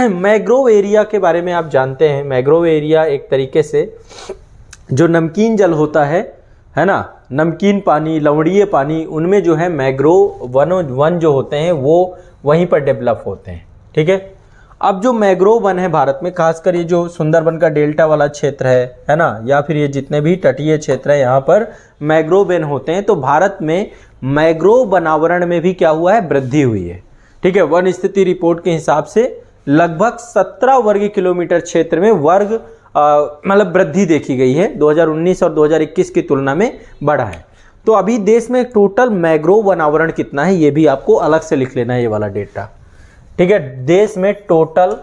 मैंग्रोव एरिया के बारे में आप जानते हैं। मैंग्रोव एरिया एक तरीके से जो नमकीन जल होता है ना, नमकीन पानी, लवणीय पानी, उनमें जो है मैंग्रोव वन जो होते हैं वो वहीं पर डेवलप होते हैं। ठीक है, अब जो मैंग्रोव वन है भारत में, खासकर ये जो सुंदरबन का डेल्टा वाला क्षेत्र है ना, या फिर ये जितने भी तटीय क्षेत्र है यहाँ पर मैंग्रोव वन होते हैं। तो भारत में मैंग्रोव वनावरण में भी क्या हुआ है? वृद्धि हुई है। ठीक है, वन स्थिति रिपोर्ट के हिसाब से लगभग 17 वर्ग किलोमीटर क्षेत्र में मतलब वृद्धि देखी गई है। 2019 और 2021 की तुलना में बढ़ा है। तो अभी देश में टोटल मैंग्रोव वनावरण कितना है ये भी आपको अलग से लिख लेना है, ये वाला डेटा। ठीक है, देश में टोटल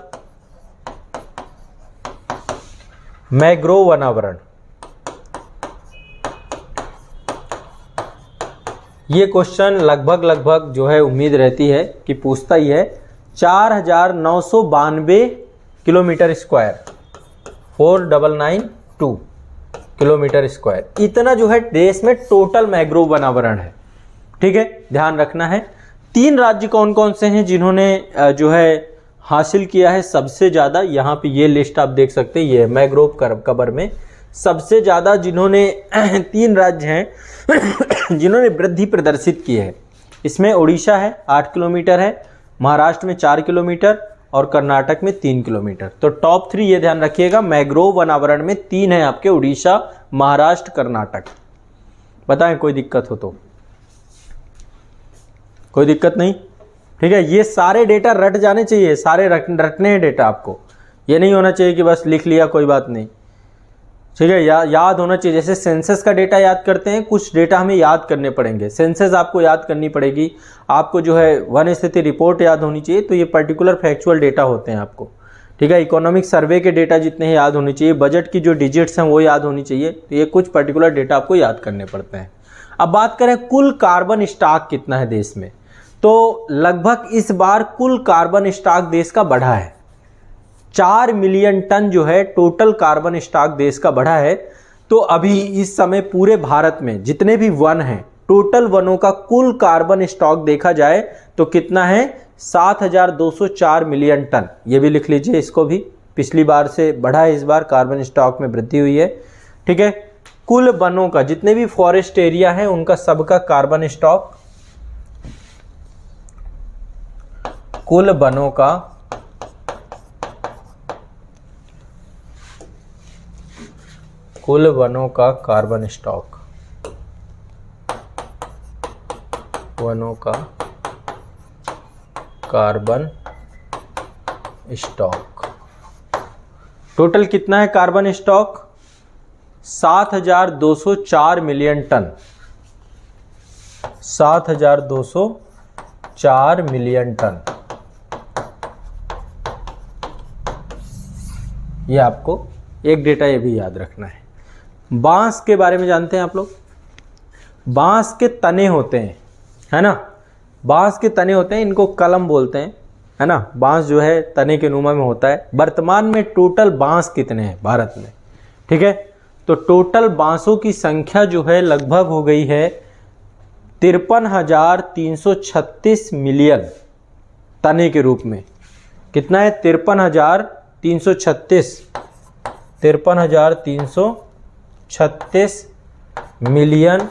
मैंग्रोव वनावरण, ये क्वेश्चन लगभग जो है उम्मीद रहती है कि पूछता ही है। 4992 किलोमीटर स्क्वायर, 4992 किलोमीटर स्क्वायर, इतना जो है देश में टोटल मैंग्रोव वनावरण है। ठीक है, ध्यान रखना है। 3 राज्य कौन कौन से हैं जिन्होंने जो है हासिल किया है सबसे ज़्यादा? यहाँ पे ये लिस्ट आप देख सकते हैं, ये मैंग्रोव कवर में सबसे ज़्यादा जिन्होंने 3 राज्य हैं जिन्होंने वृद्धि प्रदर्शित की है। इसमें उड़ीसा है 8 किलोमीटर है, महाराष्ट्र में 4 किलोमीटर और कर्नाटक में 3 किलोमीटर। तो टॉप 3 ये ध्यान रखिएगा, मैंग्रोव वनावरण में 3 है आपके, उड़ीसा, महाराष्ट्र, कर्नाटक। बताएं कोई दिक्कत हो तो? कोई दिक्कत नहीं? ठीक है, ये सारे डेटा रट जाने चाहिए, सारे रटने हैं डेटा आपको। ये नहीं होना चाहिए कि बस लिख लिया कोई बात नहीं। ठीक है, याद होना चाहिए। जैसे सेंसस का डेटा याद करते हैं, कुछ डेटा हमें याद करने पड़ेंगे। सेंसस आपको याद करनी पड़ेगी, आपको जो है वन स्थिति रिपोर्ट याद होनी चाहिए। तो ये पर्टिकुलर फैक्चुअल डेटा होते हैं आपको। ठीक है, इकोनॉमिक सर्वे के डेटा जितने हैं याद होने चाहिए, बजट की जो डिजिट्स हैं वो याद होनी चाहिए। तो ये कुछ पर्टिकुलर डेटा आपको याद करने पड़ते हैं। अब बात करें कुल कार्बन स्टॉक कितना है देश में, तो लगभग इस बार कुल कार्बन स्टॉक देश का बढ़ा है। 4 मिलियन टन जो है टोटल कार्बन स्टॉक देश का बढ़ा है। तो अभी इस समय पूरे भारत में जितने भी वन हैं, टोटल वनों का कुल कार्बन स्टॉक देखा जाए तो कितना है? 7204 मिलियन टन। ये भी लिख लीजिए इसको भी, पिछली बार से बढ़ा है, इस बार कार्बन स्टॉक में वृद्धि हुई है। ठीक है, कुल वनों का जितने भी फॉरेस्ट एरिया है उनका सबका कार्बन स्टॉक, कुल वनों का कार्बन स्टॉक, वनों का कार्बन स्टॉक टोटल कितना है? Carbon stock 7204 million ton, 7204 million ton. ये आपको एक डेटा ये भी याद रखना है। बांस के बारे में जानते हैं आप लोग? बांस के तने होते हैं, है ना, बांस के तने होते हैं, इनको कलम बोलते हैं, है ना। बांस जो है तने के नुमा में होता है। वर्तमान में टोटल बांस कितने हैं भारत में? ठीक है, तो टोटल बांसों की संख्या जो है लगभग हो गई है 53,336 मिलियन तने के रूप में। कितना है? 53,336 मिलियन।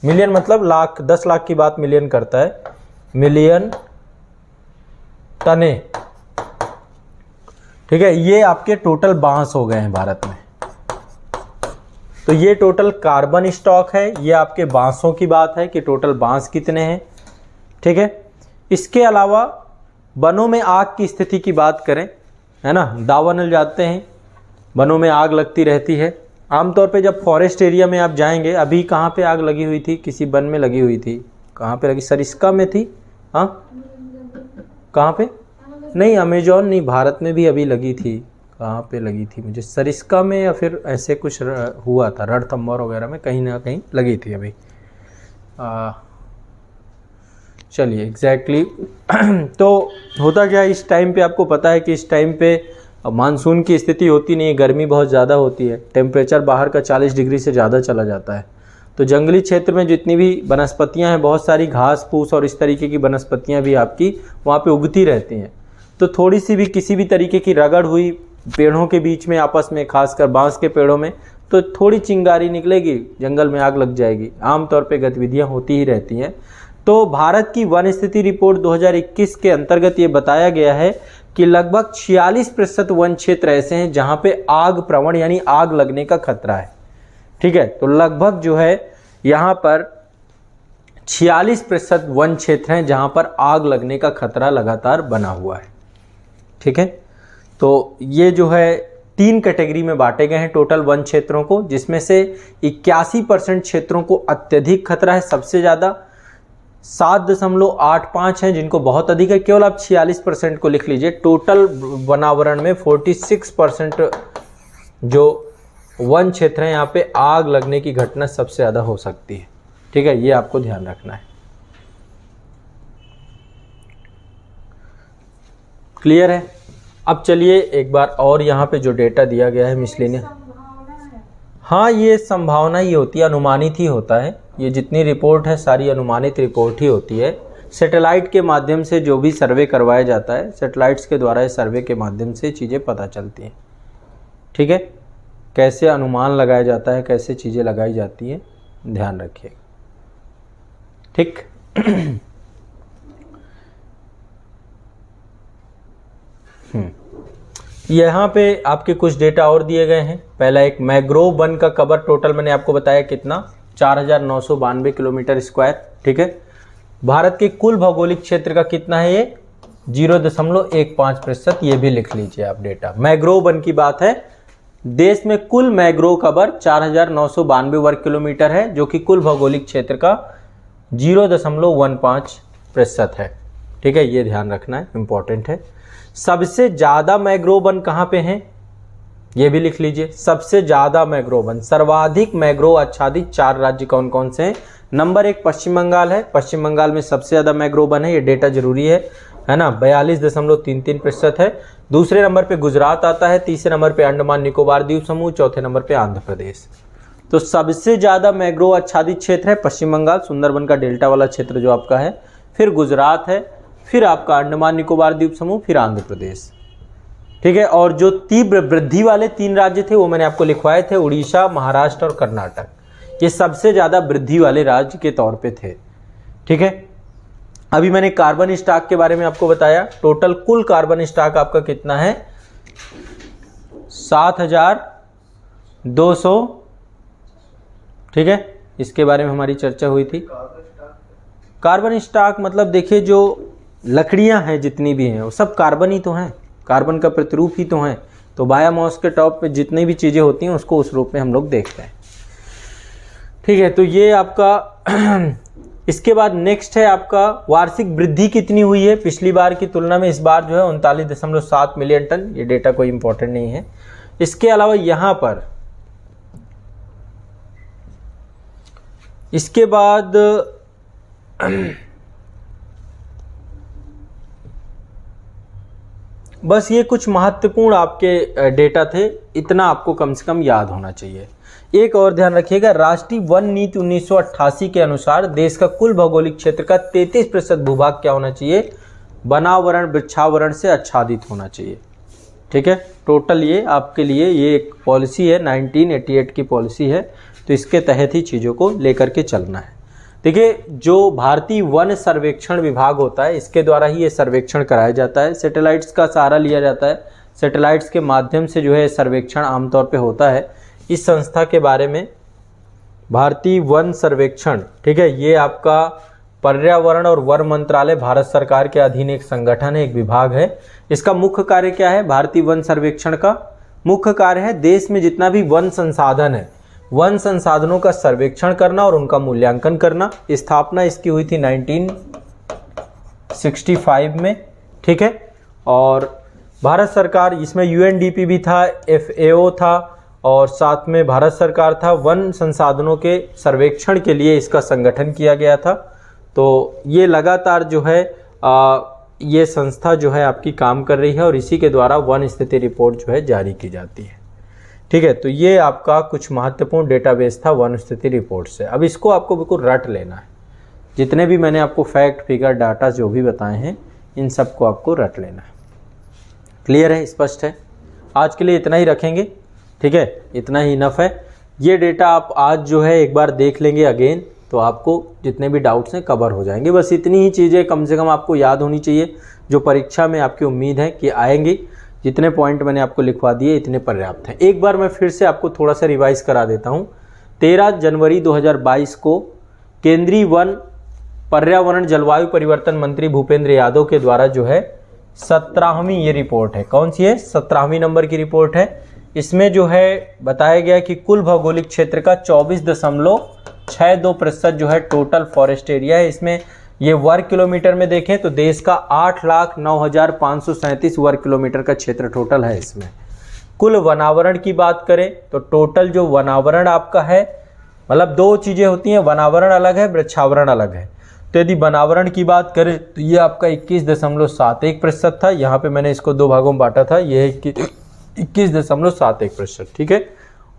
मिलियन मतलब लाख, 10 लाख की बात मिलियन करता है, मिलियन तने। ठीक है, ये आपके टोटल बांस हो गए हैं भारत में। तो ये टोटल कार्बन स्टॉक है, ये आपके बांसों की बात है कि टोटल बांस कितने हैं। ठीक है, इसके अलावा वनों में आग की स्थिति की बात करें, है ना, दावानल जाते हैं, वनों में आग लगती रहती है। आमतौर पे जब फॉरेस्ट एरिया में आप जाएंगे, अभी कहाँ पे आग लगी हुई थी? किसी वन में लगी हुई थी। कहाँ पे लगी? सरिस्का में थी। हाँ, कहाँ पे? नहीं, अमेजोन नहीं, भारत में भी अभी लगी थी। कहाँ पे लगी थी? मुझे सरिस्का में या फिर ऐसे कुछ हुआ था, रणथंभौर वगैरह में कहीं ना कहीं लगी थी अभी। चलिए एग्जैक्टली तो होता क्या है इस टाइम पे, आपको पता है कि इस टाइम पे मानसून की स्थिति होती नहीं है, गर्मी बहुत ज़्यादा होती है, टेम्परेचर बाहर का 40 डिग्री से ज़्यादा चला जाता है। तो जंगली क्षेत्र में जितनी भी वनस्पतियां हैं, बहुत सारी घास फूस और इस तरीके की वनस्पतियां भी आपकी वहाँ पे उगती रहती हैं। तो थोड़ी सी भी किसी भी तरीके की रगड़ हुई पेड़ों के बीच में आपस में, खासकर बांस के पेड़ों में, तो थोड़ी चिंगारी निकलेगी, जंगल में आग लग जाएगी। आमतौर पे गतिविधियां होती ही रहती हैं। तो भारत की वन स्थिति रिपोर्ट 2021 के अंतर्गत ये बताया गया है कि लगभग 46% वन क्षेत्र ऐसे हैं जहां पे आग प्रवण यानी आग लगने का खतरा है। ठीक है, तो लगभग जो है यहाँ पर 46% वन क्षेत्र हैं जहां पर आग लगने का खतरा लगातार बना हुआ है। ठीक है, तो ये जो है 3 कैटेगरी में बांटे गए हैं टोटल वन क्षेत्रों को, जिसमें से 81% क्षेत्रों को अत्यधिक खतरा है, सबसे ज़्यादा 7.85 हैं जिनको बहुत अधिक है। केवल आप 46% को लिख लीजिए। टोटल वनावरण में 46% जो वन क्षेत्र है यहाँ पे आग लगने की घटना सबसे ज़्यादा हो सकती है। ठीक है, ये आपको ध्यान रखना है। क्लियर है? अब चलिए एक बार और यहाँ पे जो डेटा दिया गया है मिसलेनियस, हाँ ये संभावना ही होती है, अनुमानित ही होता है। ये जितनी रिपोर्ट है सारी अनुमानित रिपोर्ट ही होती है। सैटेलाइट के माध्यम से जो भी सर्वे करवाया जाता है, सैटेलाइट्स के द्वारा इस सर्वे के माध्यम से चीज़ें पता चलती हैं। ठीक है, कैसे अनुमान लगाया जाता है, कैसे चीज़ें लगाई जाती हैं, ध्यान रखिए। ठीक यहाँ पे आपके कुछ डेटा और दिए गए हैं। पहला एक मैंग्रोव वन का कवर टोटल मैंने आपको बताया कितना, 4992 किलोमीटर स्क्वायर। ठीक है, भारत के कुल भौगोलिक क्षेत्र का कितना है, ये 0.15%। ये भी लिख लीजिए आप डेटा। मैंग्रोव वन की बात है, देश में कुल मैंग्रोव कवर 4992 वर्ग किलोमीटर है, जो कि कुल भौगोलिक क्षेत्र का 0.15% है। ठीक है, ये ध्यान रखना है, इंपॉर्टेंट है। सबसे ज्यादा मैंग्रोव वन कहां पे हैं, ये भी लिख लीजिए। सबसे ज्यादा मैंग्रोव वन, सर्वाधिक मैंग्रोव आच्छादित 4 राज्य कौन कौन से हैं? नंबर 1 पश्चिम बंगाल है। पश्चिम बंगाल में सबसे ज्यादा मैंग्रोव वन है, ये डेटा जरूरी है ना, 42.33% है। दूसरे नंबर पे गुजरात आता है, तीसरे नंबर पे अंडमान निकोबार द्वीप समूह, चौथे नंबर पे आंध्र प्रदेश। तो सबसे ज्यादा मैंग्रोव आच्छादित क्षेत्र है पश्चिम बंगाल, सुंदरबन का डेल्टा वाला क्षेत्र जो आपका है, फिर गुजरात है, फिर आपका अंडमान निकोबार द्वीप समूह, फिर आंध्र प्रदेश। ठीक है, और जो तीव्र वृद्धि वाले 3 राज्य थे वो मैंने आपको लिखवाए थे, उड़ीसा, महाराष्ट्र और कर्नाटक। ये सबसे ज्यादा वृद्धि वाले राज्य के तौर पे थे। ठीक है, अभी मैंने कार्बन स्टॉक के बारे में आपको बताया। टोटल कुल कार्बन स्टॉक आपका कितना है, 7200। ठीक है, इसके बारे में हमारी चर्चा हुई थी। कार्बन स्टॉक मतलब देखिए जो लकड़ियां हैं जितनी भी हैं वो सब कार्बन ही तो हैं, कार्बन का प्रतिरूप ही तो हैं। तो बायोमास के टॉप पे जितनी भी चीज़ें होती हैं उसको उस रूप में हम लोग देखते हैं। ठीक है, तो ये आपका इसके बाद नेक्स्ट है आपका वार्षिक वृद्धि कितनी हुई है पिछली बार की तुलना में। इस बार जो है 39.7 मिलियन टन। ये डेटा कोई इंपॉर्टेंट नहीं है। इसके अलावा यहाँ पर इसके बाद बस ये कुछ महत्वपूर्ण आपके डेटा थे, इतना आपको कम से कम याद होना चाहिए। एक और ध्यान रखिएगा, राष्ट्रीय वन नीति 1988 के अनुसार देश का कुल भौगोलिक क्षेत्र का 33% भूभाग क्या होना चाहिए, वनावरण वृक्षावरण से आच्छादित होना चाहिए। ठीक है, टोटल ये आपके लिए ये एक पॉलिसी है, 1988 की पॉलिसी है, तो इसके तहत ही चीज़ों को लेकर के चलना है। देखिए, जो भारतीय वन सर्वेक्षण विभाग होता है इसके द्वारा ही ये सर्वेक्षण कराया जाता है। सैटेलाइट्स का सहारा लिया जाता है, सैटेलाइट्स के माध्यम से जो है सर्वेक्षण आमतौर पे होता है। इस संस्था के बारे में भारतीय वन सर्वेक्षण, ठीक है, ये आपका पर्यावरण और वन मंत्रालय भारत सरकार के अधीन एक संगठन है, एक विभाग है। इसका मुख्य कार्य क्या है? भारतीय वन सर्वेक्षण का मुख्य कार्य है देश में जितना भी वन संसाधन है, वन संसाधनों का सर्वेक्षण करना और उनका मूल्यांकन करना। स्थापना इसकी हुई थी 1965 में। ठीक है, और भारत सरकार, इसमें UNDP भी था, FAO था और साथ में भारत सरकार था। वन संसाधनों के सर्वेक्षण के लिए इसका संगठन किया गया था। तो ये लगातार जो है ये संस्था जो है आपकी काम कर रही है और इसी के द्वारा वन स्थिति रिपोर्ट जो है जारी की जाती है। ठीक है, तो ये आपका कुछ महत्वपूर्ण डेटाबेस था वन स्थिति रिपोर्ट से। अब इसको आपको बिल्कुल रट लेना है, जितने भी मैंने आपको फैक्ट फिगर डाटा जो भी बताए हैं इन सबको आपको रट लेना है। क्लियर है, स्पष्ट है? आज के लिए इतना ही रखेंगे। ठीक है, इतना ही इनफ है। ये डेटा आप आज जो है एक बार देख लेंगे अगेन, तो आपको जितने भी डाउट्स हैं कवर हो जाएंगे। बस इतनी ही चीज़ें कम से कम आपको याद होनी चाहिए जो परीक्षा में आपकी उम्मीद है कि आएंगी। जितने पॉइंट मैंने आपको लिखवा दिए इतने पर्याप्त हैं। एक बार मैं फिर से आपको थोड़ा सा रिवाइज करा देता हूँ। 13 जनवरी 2022 को केंद्रीय वन पर्यावरण जलवायु परिवर्तन मंत्री भूपेंद्र यादव के द्वारा जो है 17वीं ये रिपोर्ट है। कौन सी है? 17वीं नंबर की रिपोर्ट है। इसमें जो है बताया गया कि कुल भौगोलिक क्षेत्र का 24.62% जो है टोटल फॉरेस्ट एरिया है। इसमें ये वर्ग किलोमीटर में देखें तो देश का 8,09,537 वर्ग किलोमीटर का क्षेत्र टोटल है। इसमें कुल वनावरण की बात करें तो टोटल जो वनावरण आपका है, मतलब दो चीज़ें होती हैं, वनावरण अलग है, वृक्षावरण अलग है। तो यदि वनावरण की बात करें तो ये आपका 21.71% था। यहाँ पे मैंने इसको दो भागों में बांटा था, ये 21.71%। ठीक है,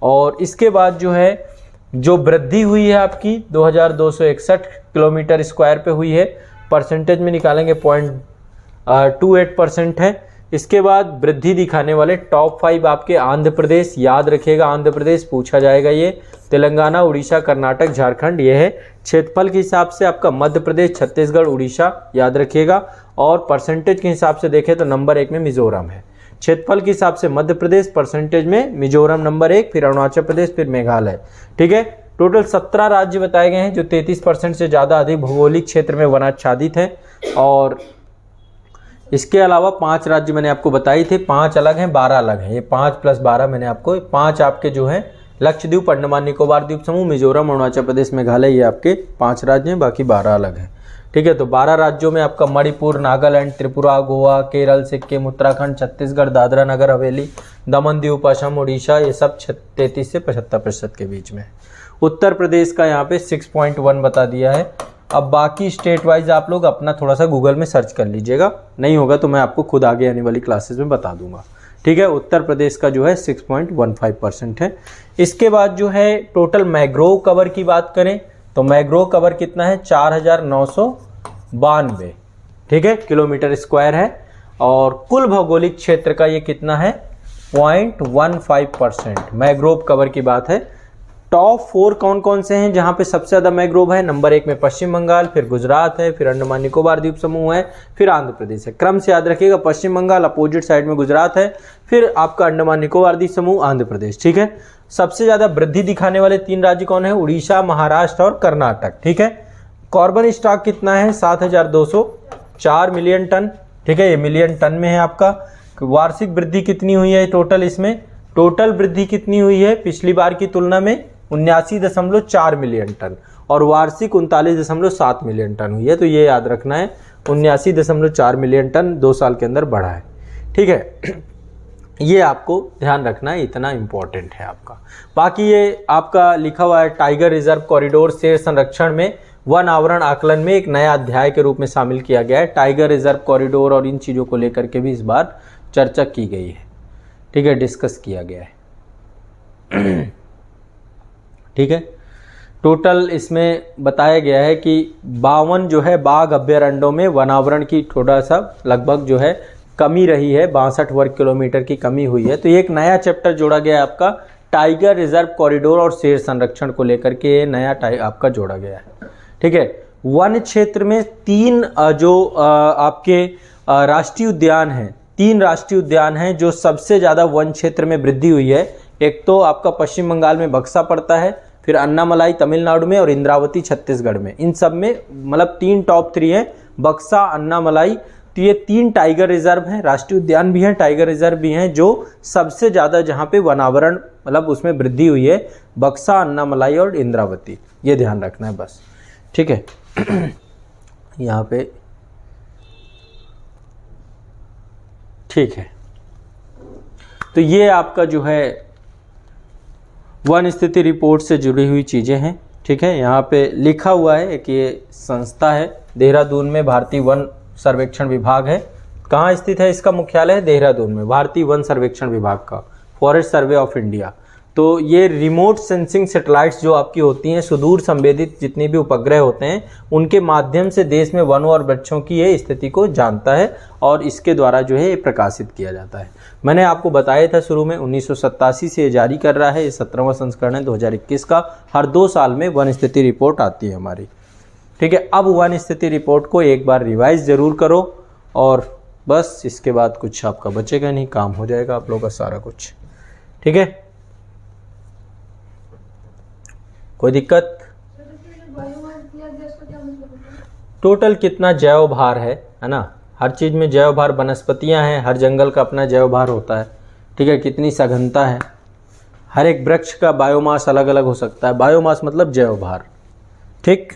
और इसके बाद जो है जो वृद्धि हुई है आपकी 2261 किलोमीटर स्क्वायर पे हुई है। परसेंटेज में निकालेंगे 0.28% है। इसके बाद वृद्धि दिखाने वाले टॉप 5 आपके आंध्र प्रदेश, याद रखिएगा आंध्र प्रदेश पूछा जाएगा ये, तेलंगाना, उड़ीसा, कर्नाटक, झारखंड ये है। क्षेत्रफल के हिसाब से आपका मध्य प्रदेश, छत्तीसगढ़, उड़ीसा याद रखिएगा। और परसेंटेज के हिसाब से देखें तो नंबर 1 में मिजोरम है। क्षेत्रफल के हिसाब से मध्य प्रदेश, परसेंटेज में मिजोरम नंबर 1, फिर अरुणाचल प्रदेश, फिर मेघालय। ठीक है, टोटल 17 राज्य बताए गए हैं जो 33% से ज़्यादा अधिक भौगोलिक क्षेत्र में वनाच्छादित हैं। और इसके अलावा 5 राज्य मैंने आपको बताई थे, 5 अलग हैं, 12 अलग हैं। ये 5 + 12 मैंने आपको 5 आपके जो हैं लक्षद्वीप, अंडमान निकोबार द्वीप समूह, मिजोरम, अरुणाचल प्रदेश, मेघालय, ये आपके 5 राज्य हैं, बाकी 12 अलग हैं। ठीक है, तो 12 राज्यों में आपका मणिपुर, नागालैंड, त्रिपुरा, गोवा, केरल, सिक्किम, उत्तराखंड, छत्तीसगढ़, दादरा नगर हवेली, दमन दीव, असम, उड़ीसा, ये सब 33 से 75% के बीच में। उत्तर प्रदेश का यहाँ पे 6.1 बता दिया है। अब बाकी स्टेट वाइज आप लोग अपना थोड़ा सा गूगल में सर्च कर लीजिएगा, नहीं होगा तो मैं आपको खुद आगे आने वाली क्लासेस में बता दूंगा। ठीक है, उत्तर प्रदेश का जो है 6.15% है। इसके बाद जो है टोटल मैग्रोव कवर की बात करें तो मैग्रोव कवर कितना है? 4,992 ठीक है किलोमीटर स्क्वायर है। और कुल भौगोलिक क्षेत्र का ये कितना है? 0.15% मैग्रोव कवर की बात है। टॉप 4 कौन कौन से हैं जहां पे सबसे ज्यादा मैग्रोव है? नंबर 1 में पश्चिम बंगाल, फिर गुजरात है, फिर अंडमान निकोबार द्वीप समूह है, फिर आंध्र प्रदेश है। क्रम से याद रखिएगा, पश्चिम बंगाल, अपोजिट साइड में गुजरात है, फिर आपका अंडमान निकोबार द्वीप समूह, आंध्र प्रदेश। ठीक है, सबसे ज्यादा वृद्धि दिखाने वाले 3 राज्य कौन है? उड़ीसा, महाराष्ट्र और कर्नाटक। ठीक है, कार्बन स्टॉक कितना है? 7,204 मिलियन टन। ठीक है, ये मिलियन टन में है आपका। वार्षिक वृद्धि कितनी हुई है टोटल? इसमें टोटल वृद्धि कितनी हुई है पिछली बार की तुलना में? 79.4 मिलियन टन, और वार्षिक 39.7 मिलियन टन हुई है। तो ये याद रखना है, 79.4 मिलियन टन 2 साल के अंदर बढ़ा है। ठीक है, ये आपको ध्यान रखना है, इतना इंपॉर्टेंट है आपका। बाकी ये आपका लिखा हुआ है टाइगर रिजर्व कॉरिडोर शेर संरक्षण में वन आवरण आकलन में एक नया अध्याय के रूप में शामिल किया गया है। टाइगर रिजर्व कॉरिडोर और इन चीज़ों को लेकर के भी इस बार चर्चा की गई है। ठीक है, डिस्कस किया गया है। ठीक है, टोटल इसमें बताया गया है कि 52 जो है बाघ अभ्यारण्यों में वनावरण की थोड़ा सा लगभग जो है कमी रही है, 62 वर्ग किलोमीटर की कमी हुई है। तो ये एक नया चैप्टर जोड़ा गया है आपका टाइगर रिजर्व कॉरिडोर और शेर संरक्षण को लेकर के, नया आपका जोड़ा गया है। ठीक है, वन क्षेत्र में 3 जो आपके राष्ट्रीय उद्यान हैं, 3 राष्ट्रीय उद्यान हैं जो सबसे ज़्यादा वन क्षेत्र में वृद्धि हुई है। एक तो आपका पश्चिम बंगाल में बक्सा पड़ता है, फिर अन्नामलाई तमिलनाडु में, और इंद्रावती छत्तीसगढ़ में। इन सब में मतलब 3 टॉप 3 हैं, बक्सा, अन्नामलाई। तो ये 3 टाइगर रिजर्व हैं, राष्ट्रीय उद्यान भी हैं, टाइगर रिजर्व भी हैं, जो सबसे ज़्यादा जहाँ पे वनावरण मतलब उसमें वृद्धि हुई है, बक्सा, अन्नामलाई और इंद्रावती। ये ध्यान रखना है बस। ठीक है, यहाँ पे ठीक है, तो ये आपका जो है वन स्थिति रिपोर्ट से जुड़ी हुई चीज़ें हैं। ठीक है, यहाँ पे लिखा हुआ है कि ये संस्था है देहरादून में, भारतीय वन सर्वेक्षण विभाग है। कहाँ स्थित है इसका मुख्यालय? है देहरादून में, भारतीय वन सर्वेक्षण विभाग का, फॉरेस्ट सर्वे ऑफ इंडिया। तो ये रिमोट सेंसिंग सैटेलाइट्स जो आपकी होती हैं, सुदूर संवेदित जितने भी उपग्रह होते हैं, उनके माध्यम से देश में वनों और वृक्षों की ये स्थिति को जानता है और इसके द्वारा जो है ये प्रकाशित किया जाता है। मैंने आपको बताया था शुरू में 1987 से ये जारी कर रहा है, ये 17वां संस्करण है 2021 का। हर 2 साल में वन स्थिति रिपोर्ट आती है हमारी। ठीक है, अब वन स्थिति रिपोर्ट को एक बार रिवाइज ज़रूर करो और बस इसके बाद कुछ आपका बचेगा नहीं, काम हो जाएगा आप लोगों का सारा कुछ। ठीक है, कोई दिक्कत? टोटल कितना जैव भार है ना, हर चीज़ में जैव भार, वनस्पतियाँ हैं, हर जंगल का अपना जैव भार होता है। ठीक है, कितनी सघनता है, हर एक वृक्ष का बायोमास अलग अलग हो सकता है। बायोमास मतलब जैव भार। ठीक।